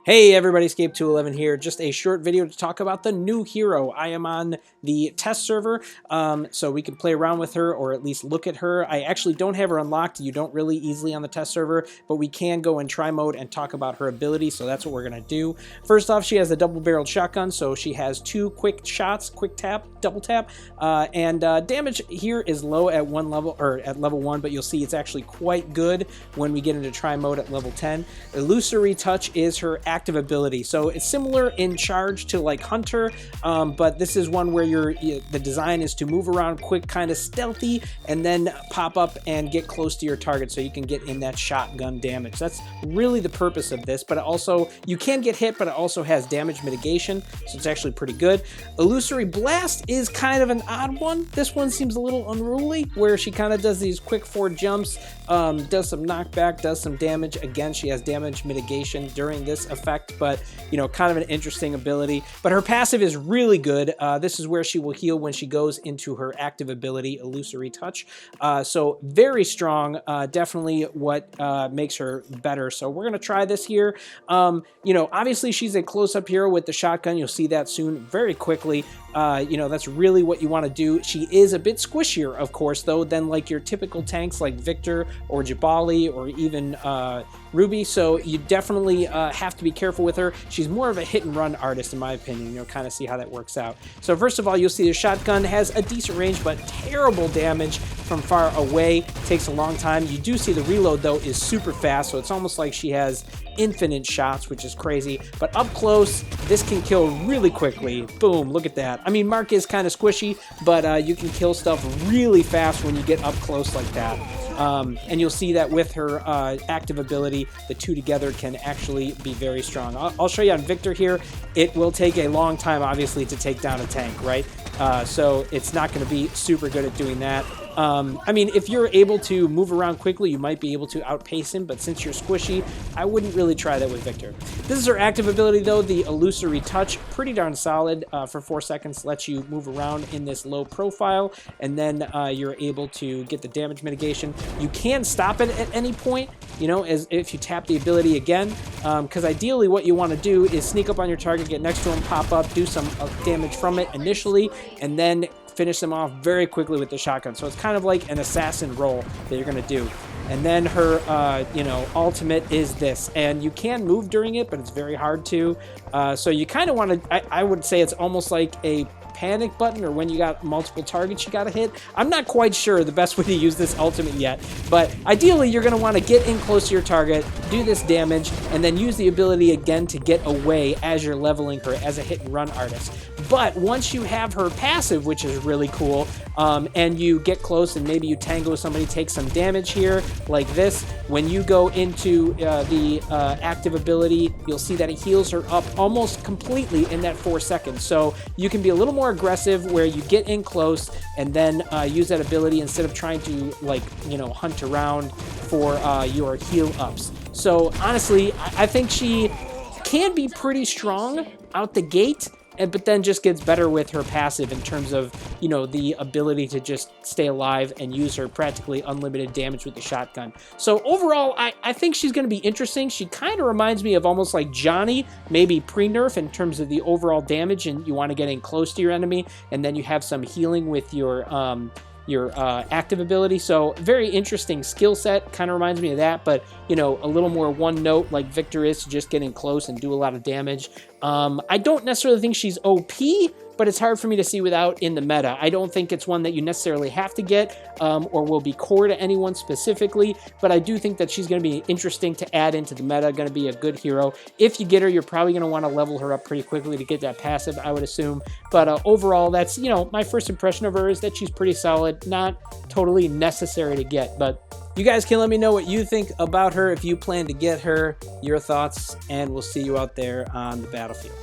Hey everybody, Escape211 here. Just a short video to talk about the new hero. I am on the test server, so we can play around with her or at least look at her. I actually don't have her unlocked. You don't really easily on the test server, but we can go in try mode and talk about her ability, so that's what we're going to do. First off, she has a double-barreled shotgun, so she has two quick shots, quick tap, double tap, and damage here is low at one level, or at level 1, but you'll see it's actually quite good when we get into try mode at level 10. Illusory Touch is her active ability, so it's similar in charge to like Hunter, but this is one where the design is to move around quick, kind of stealthy, and then pop up and get close to your target so you can get in that shotgun damage. That's really the purpose of this, but also you can get hit, but it also has damage mitigation, so it's actually pretty good. Illusory Blast is kind of an odd one. This one seems a little unruly, where she kind of does these quick forward jumps, does some knockback, does some damage. Again, she has damage mitigation during this effect, but you know, kind of an interesting ability. But her passive is really good. This is where she will heal when she goes into her active ability, Illusory Touch. So very strong, definitely what makes her better. So we're gonna try this here. You know, obviously she's a close-up hero with the shotgun. You'll see that soon very quickly. You know, that's really what you want to do. She is a bit squishier, of course, though, than like your typical tanks like Victor or Jabali or even Ruby, so you definitely have to be careful with her. She's more of a hit-and-run artist, in my opinion. You'll kind of see how that works out. So first of all, you'll see the shotgun has a decent range, but terrible damage from far away. Takes a long time. You do see the reload, though, is super fast, so it's almost like she has infinite shots, which is crazy. But up close, this can kill really quickly. Boom, look at that. I mean, Mark is kind of squishy, but you can kill stuff really fast when you get up close like that. And you'll see that with her active ability, the two together can actually be very strong. I'll show you on Victor here. It will take a long time, obviously, to take down a tank, right? So it's not going to be super good at doing that. I mean, if you're able to move around quickly, you might be able to outpace him, but since you're squishy, I wouldn't really try that with Victor. This is her active ability, though, the Illusory Touch. Pretty darn solid for 4 seconds, lets you move around in this low profile, and then you're able to get the damage mitigation. You can stop it at any point, you know, as if you tap the ability again, because ideally what you want to do is sneak up on your target, get next to him, pop up, do some damage from it initially, and then finish them off very quickly with the shotgun. So it's kind of like an assassin role that you're going to do. And then her, you know, ultimate is this. And you can move during it, but it's very hard to. So you kind of want to, I would say it's almost like a panic button, or when you got multiple targets you got to hit. I'm not quite sure the best way to use this ultimate yet, but ideally you're going to want to get in close to your target, do this damage, and then use the ability again to get away as you're leveling her as a hit and run artist. But once you have her passive, which is really cool, and you get close and maybe you tango with somebody, take some damage here like this, when you go into the active ability, you'll see that it heals her up almost completely in that 4 seconds. So you can be a little more aggressive where you get in close and then use that ability instead of trying to, like, you know, hunt around for your heal ups. So honestly, I think she can be pretty strong out the gate, but then just gets better with her passive in terms of, you know, the ability to just stay alive and use her practically unlimited damage with the shotgun. So overall, I think she's going to be interesting. She kind of reminds me of almost like Johnny, maybe pre-nerf in terms of the overall damage, and you want to get in close to your enemy, and then you have some healing with your active ability. So very interesting skill set, kind of reminds me of that, but you know, a little more one note like Victor is, to just get in close and do a lot of damage. I don't necessarily think she's OP, but it's hard for me to see without in the meta. I don't think it's one that you necessarily have to get or will be core to anyone specifically, but I do think that she's going to be interesting to add into the meta, going to be a good hero. If you get her, you're probably going to want to level her up pretty quickly to get that passive, I would assume. But overall, that's, you know, my first impression of her is that she's pretty solid, not totally necessary to get, but you guys can let me know what you think about her if you plan to get her, your thoughts, and we'll see you out there on the battlefield.